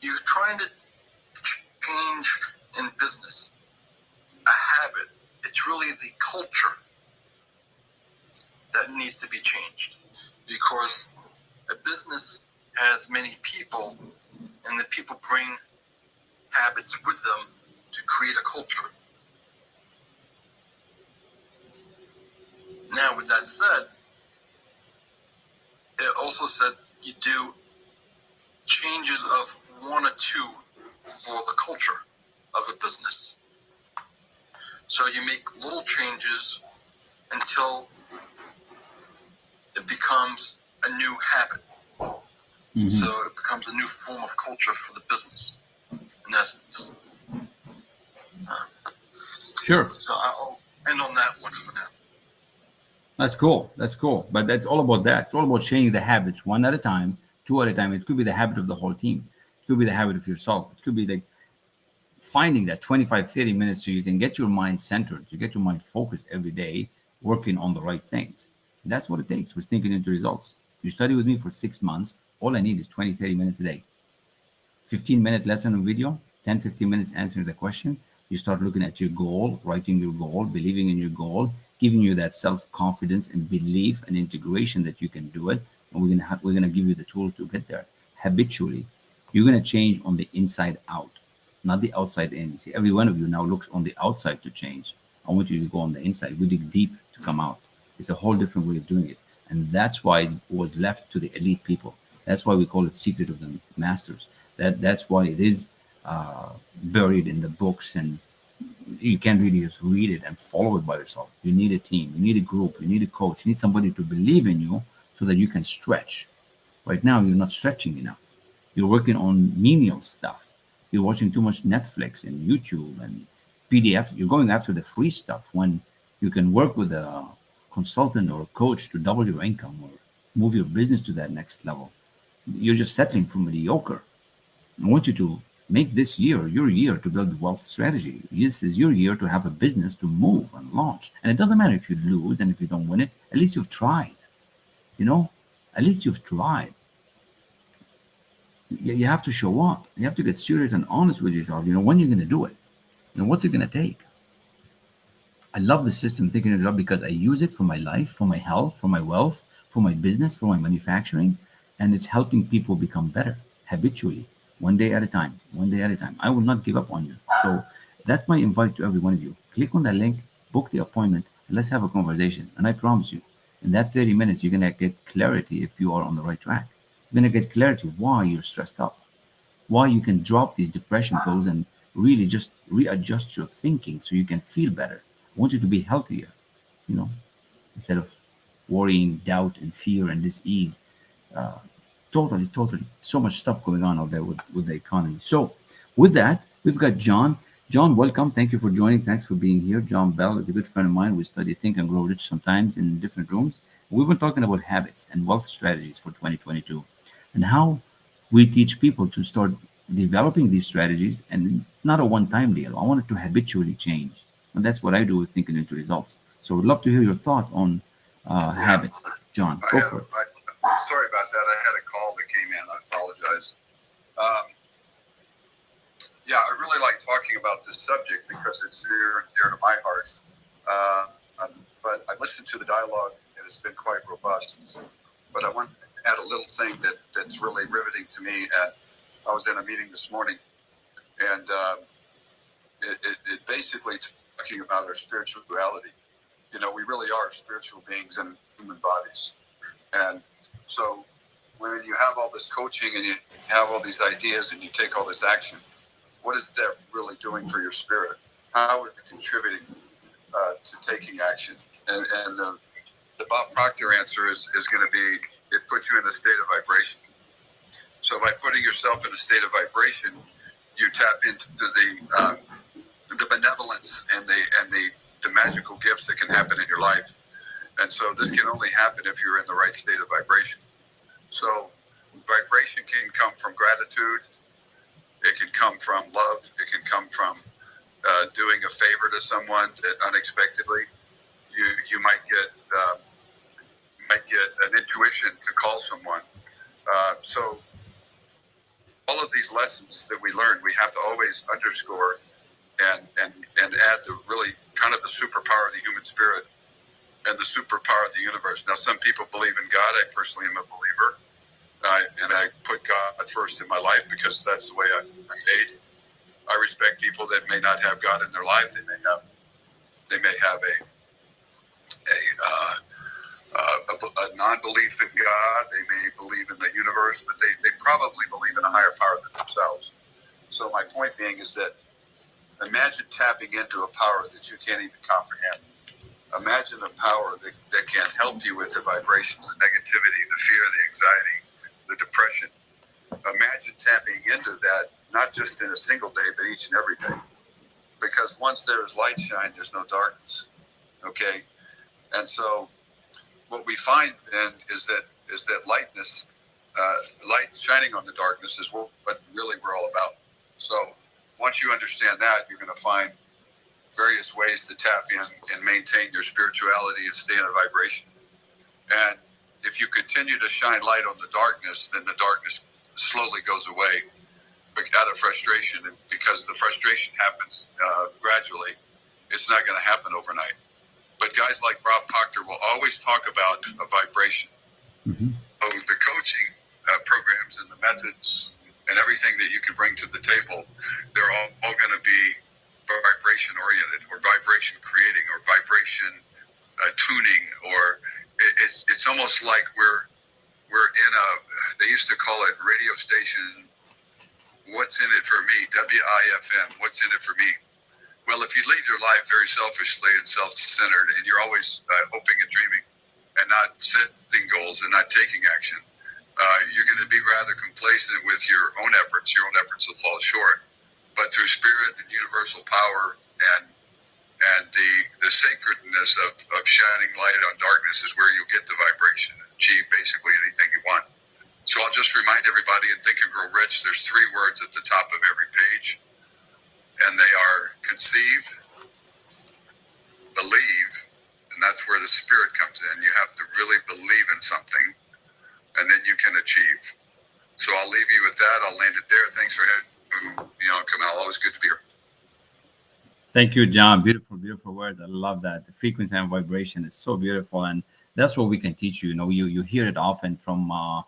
you're trying to change in business a habit, it's really the culture that needs to be changed, because a business has many people, and the people bring habits with them to create a culture. Now, with that said, it also said you do changes of 1 or 2 for the culture of a business. So you make little changes until it becomes a new habit. So it becomes a new form of culture for the business, in essence. Sure. So I'll end on that one for now. That's cool. That's cool. But that's all about that. It's all about changing the habits one at a time, two at a time. It could be the habit of the whole team. It could be the habit of yourself. It could be like finding that 25, 30 minutes so you can get your mind centered, to get your mind focused every day, working on the right things. That's what it takes with thinking into results. You study with me for 6 months. All I need is 20, 30 minutes a day. 15-minute lesson on video, 10, 15 minutes answering the question. You start looking at your goal, writing your goal, believing in your goal, giving you that self-confidence and belief and integration that you can do it. And we're gonna give you the tools to get there. Habitually, you're gonna change on the inside out, not the outside in. You see, every one of you now looks on the outside to change. I want you to go on the inside. We dig deep to come out. It's a whole different way of doing it. And that's why it was left to the elite people. That's why we call it secret of the masters. That's why it is buried in the books, and you can't really just read it and follow it by yourself. You need a team, you need a group, you need a coach, you need somebody to believe in you so that you can stretch. Right now, you're not stretching enough. You're working on menial stuff. You're watching too much Netflix and YouTube and PDF. You're going after the free stuff when you can work with a consultant or a coach to double your income or move your business to that next level. You're just settling for mediocre. I want you to make this year your year to build wealth strategy. This is your year to have a business to move and launch. And it doesn't matter if you lose and if you don't win it, at least you've tried. You know, at least you've tried. You have to show up. You have to get serious and honest with yourself. You know, when you're going to do it. You know, what's it going to take? I love the system thinking it up because I use it for my life, for my health, for my wealth, for my business, for my manufacturing. And it's helping people become better habitually, one day at a time, one day at a time. I will not give up on you. So that's my invite to every one of you. Click on that link, book the appointment, and let's have a conversation. And I promise you, in that 30 minutes, you're going to get clarity if you are on the right track. You're going to get clarity why you're stressed up, why you can drop these depression pills and really just readjust your thinking so you can feel better. I want you to be healthier, you know, instead of worrying, doubt, and fear and dis-ease. Totally, so much stuff going on out there with the economy. So with that, we've got John. John, welcome. Thank you for joining. Thanks for being here. John Bell is a good friend of mine. We study Think and Grow Rich sometimes in different rooms. We've been talking about habits and wealth strategies for 2022 and how we teach people to start developing these strategies. And it's not a one-time deal. I want it to habitually change. And that's what I do with Thinking into Results. So I'd love to hear your thought on habits. John, go for it. Sorry about that. I had a call that came in. I apologize. Yeah, I really like talking about this subject because it's near and dear to my heart. But I listened to the dialogue and it's been quite robust. But I want to add a little thing that's really riveting to me. I was in a meeting this morning, and it basically talking about our spirituality. You know, we really are spiritual beings in human bodies. And so when you have all this coaching and you have all these ideas and you take all this action, what is that really doing for your spirit? How are you contributing to taking action? And the Bob Proctor answer is going to be, it puts you in a state of vibration. So by putting yourself in a state of vibration, you tap into the benevolence and the magical gifts that can happen in your life. And so this can only happen if you're in the right state of vibration. So vibration can come from gratitude. It can come from love. It can come from doing a favor to someone that unexpectedly you might get an intuition to call someone. So all of these lessons that we learn, we have to always underscore and add the really kind of the superpower of the human spirit and the superpower of the universe. Now, some people believe in God. I personally am a believer. And I put God first in my life because that's the way I'm made. I respect people that may not have God in their life. They may have a non-belief in God. They may believe in the universe, but they probably believe in a higher power than themselves. So my point being is that Imagine tapping into a power that you can't even comprehend. Imagine a power that can help you with the vibrations, the negativity, the fear, the anxiety, the depression. Imagine tapping into that, not just in a single day, but each and every day. Because once there is light shine, there's no darkness. Okay? And so what we find then is that lightness, light shining on the darkness is what really we're all about. So once you understand that, you're going to find various ways to tap in and maintain your spirituality and stay in a vibration. And if you continue to shine light on the darkness, then the darkness slowly goes away out of frustration. And because the frustration happens gradually, it's not going to happen overnight. But guys like Bob Proctor will always talk about a vibration. Mm-hmm. So the coaching programs and the methods and everything that you can bring to the table, they're all going to be vibration oriented, or vibration creating, or vibration tuning, or it's almost like we're in a, they used to call it radio station, what's in it for me, WIFM, what's in it for me. Well, if you lead your life very selfishly and self-centered, and you're always hoping and dreaming and not setting goals and not taking action, you're going to be rather complacent with your own efforts. Your own efforts will fall short. But through spirit and universal power and the sacredness of shining light on darkness is where you'll get the vibration and achieve basically anything you want. So I'll just remind everybody in Think and Grow Rich, there's 3 words at the top of every page. And they are conceive, believe, and that's where the spirit comes in. You have to really believe in something, and then you can achieve. So I'll leave you with that. I'll land it there. Thanks for having me on, Kamal. Always good to be here. Thank you, John. Beautiful, beautiful words. I love that. The frequency and vibration is so beautiful, and that's what we can teach you. You know, you hear it often from our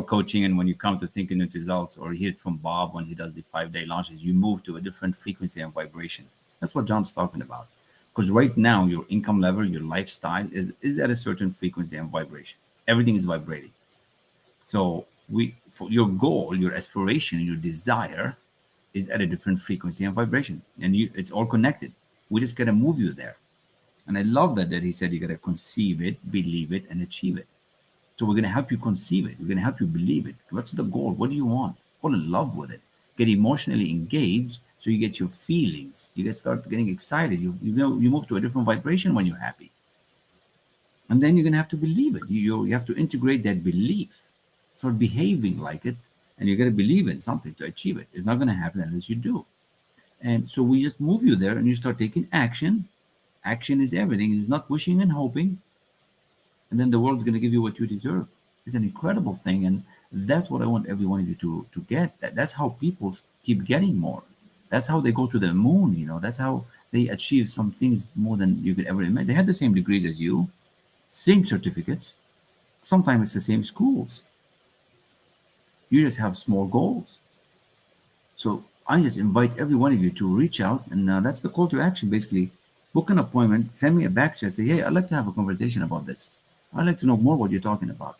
coaching, and when you come to Think and Get Results, or hear it from Bob when he does the 5-day launches, you move to a different frequency and vibration. That's what John's talking about. Because right now, your income level, your lifestyle is at a certain frequency and vibration. Everything is vibrating. So for your goal, your aspiration, your desire is at a different frequency and vibration, and it's all connected. We just got to move you there. And I love that he said you got to conceive it, believe it, and achieve it. So we're going to help you conceive it. We're going to help you believe it. What's the goal? What do you want? Fall in love with it. Get emotionally engaged so you get your feelings. You start getting excited. You move to a different vibration when you're happy. And then you're going to have to believe it. You have to integrate that belief. Start behaving like it. And you got to believe in something to achieve it. It's not going to happen unless you do. And so we just move you there, and you start taking action. Action is everything. It's not wishing and hoping. And then the world's going to give you what you deserve. It's an incredible thing. And that's what I want every one of you to get. That's how people keep getting more. That's how they go to the moon, you know. That's how they achieve some things more than you could ever imagine. They had the same degrees as you, same certificates. Sometimes it's the same schools. You just have small goals. So I just invite every one of you to reach out. And that's the call to action, basically. Book an appointment, send me a back chat, say, hey, I'd like to have a conversation about this. I'd like to know more what you're talking about.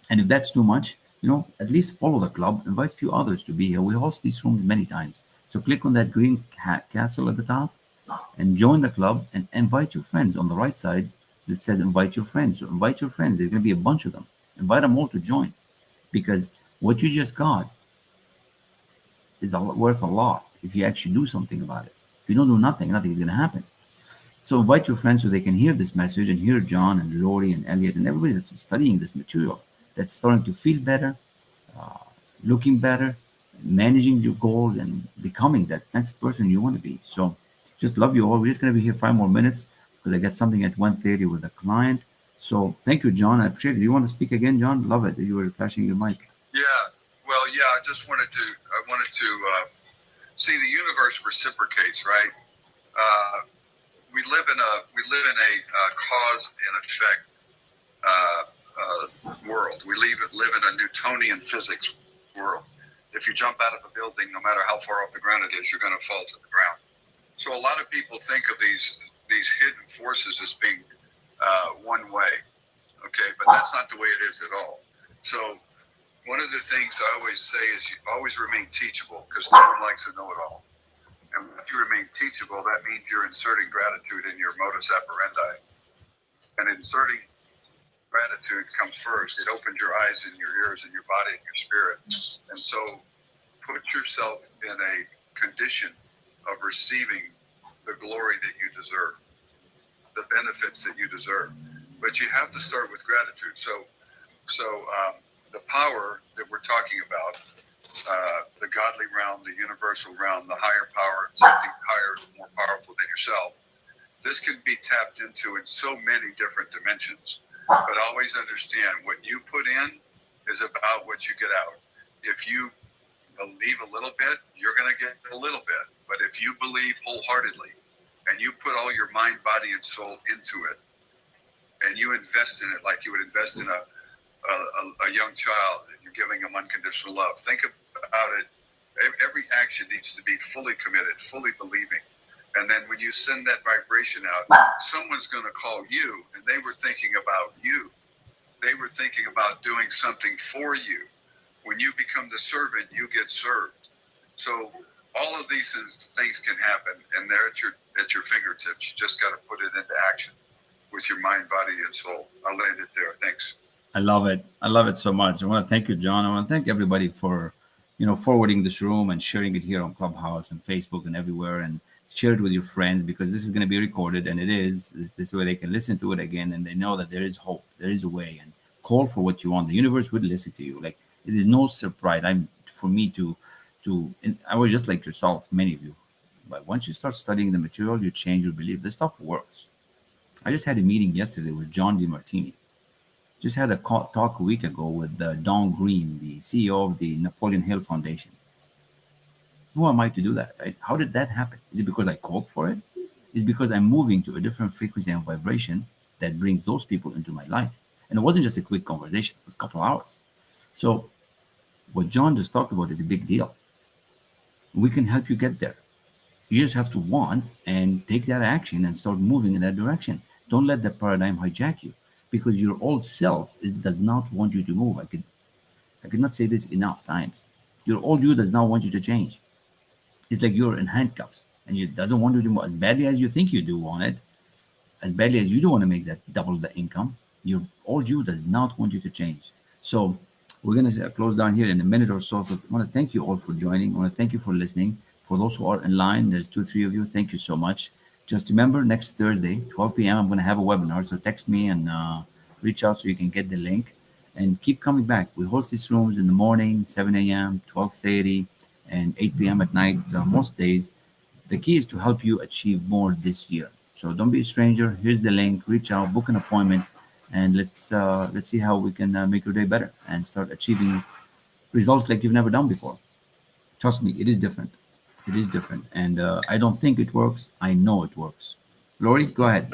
And if that's too much, you know, at least follow the club, invite a few others to be here. We host these rooms many times. So click on that green castle at the top and join the club and invite your friends. On the right side, it says invite your friends. So invite your friends. There's going to be a bunch of them. Invite them all to join, because what you just got is worth a lot if you actually do something about it. If you don't do nothing, nothing is going to happen. So invite your friends so they can hear this message and hear John and Lori and Elliot and everybody that's studying this material, that's starting to feel better, looking better, managing your goals, and becoming that next person you want to be. So just love you all. We're just going to be here 5 more minutes because I got something at 1:30 with a client. So thank you, John. I appreciate it. Do you want to speak again, John? Love it that you were flashing your mic. Yeah. Well, yeah, I wanted to see the universe reciprocates, right? We live in a cause and effect world. We live in a Newtonian physics world. If you jump out of a building, no matter how far off the ground it is, you're going to fall to the ground. So a lot of people think of these hidden forces as being one way, okay? But that's not the way it is at all. So one of the things I always say is you always remain teachable, because no one likes to know it all. And you remain teachable, that means you're inserting gratitude in your modus operandi. And inserting gratitude comes first. It opens your eyes and your ears and your body and your spirit. And so put yourself in a condition of receiving the glory that you deserve, the benefits that you deserve. But you have to start with gratitude. So the power that we're talking about, the godly realm, the universal realm, the higher power, something higher, more powerful than yourself, this can be tapped into in so many different dimensions. But always understand, what you put in is about what you get out. If you believe a little bit, you're going to get a little bit. But if you believe wholeheartedly and you put all your mind, body, and soul into it, and you invest in it like you would invest in a young child, and you're giving them unconditional love, think about it. Every action needs to be fully committed, fully believing. And then when you send that vibration out, someone's going to call you, and they were thinking about you. They were thinking about doing something for you. When you become the servant, you get served. So all of these things can happen, and they're at your fingertips. You just got to put it into action with your mind, body, and soul. I'll land it there. Thanks. I love it. I love it so much. I want to thank you, John. I want to thank everybody for, forwarding this room and sharing it here on Clubhouse and Facebook and everywhere, and share it with your friends, because this is going to be recorded, and it is this way they can listen to it again, and they know that there is hope, there is a way, and call for what you want. The universe would listen to you. Like, it is no surprise. And I was just like yourself, many of you. But once you start studying the material, you change your belief. This stuff works. I just had a meeting yesterday with John DeMartini. Just had a talk a week ago with Don Green, the CEO of the Napoleon Hill Foundation. Who am I to do that, right? How did that happen? Is it because I called for it? It's because I'm moving to a different frequency and vibration that brings those people into my life. And it wasn't just a quick conversation. It was a couple of hours. So what John just talked about is a big deal. We can help you get there. You just have to want and take that action and start moving in that direction. Don't let the paradigm hijack you, because your old self does not want you to move. I could not say this enough times. Your old you does not want you to change. It's like you're in handcuffs, and it doesn't want you to move as badly as you think you do want it, as badly as you do want to make that double the income. Your old you does not want you to change. So we're going to close down here in a minute or so. So I want to thank you all for joining. I want to thank you for listening. For those who are in line, there's 2-3 of you. Thank you so much. Just remember, next Thursday, 12 p.m., I'm going to have a webinar. So text me and reach out so you can get the link. And keep coming back. We host these rooms in the morning, 7 a.m., 12:30, and 8 p.m. at night, most days. The key is to help you achieve more this year. So don't be a stranger. Here's the link. Reach out, book an appointment, and let's see how we can make your day better and start achieving results like you've never done before. Trust me, it is different. It is different. And I don't think it works. I know it works. Lori, go ahead.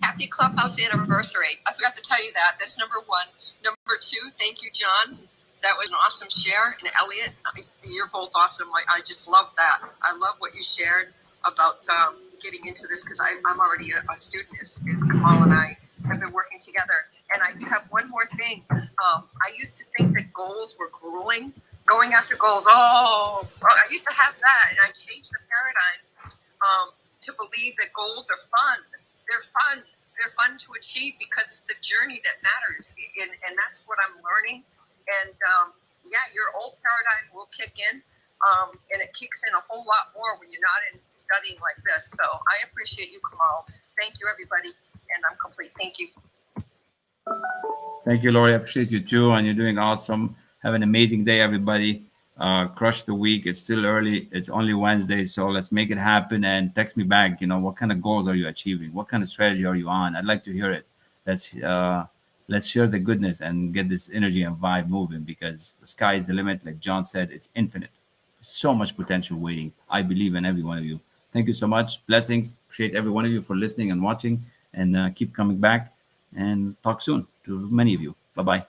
Happy Clubhouse anniversary. I forgot to tell you that. That's number one. Number two, thank you, John. That was an awesome share. And Elliot, you're both awesome. I just love that. I love what you shared about getting into this, because I'm already a student, as Kamal and I have been working together. And I do have one more thing. I used to think that goals were grueling. Going after goals, I used to have that, and I changed the paradigm to believe that goals are fun. They're fun. They're fun to achieve because it's the journey that matters, and that's what I'm learning. And your old paradigm will kick in, and it kicks in a whole lot more when you're not in studying like this. So I appreciate you, Kamal. Thank you, everybody, and I'm complete. Thank you. Thank you, Lori. I appreciate you too, and you're doing awesome. Have an amazing day, everybody. Crush the week. It's still early. It's only Wednesday, so let's make it happen. And text me back. What kind of goals are you achieving? What kind of strategy are you on? I'd like to hear it. Let's share the goodness and get this energy and vibe moving, because the sky is the limit. Like John said, it's infinite. So much potential waiting. I believe in every one of you. Thank you so much. Blessings. Appreciate every one of you for listening and watching, and keep coming back, and talk soon to many of you. Bye-bye.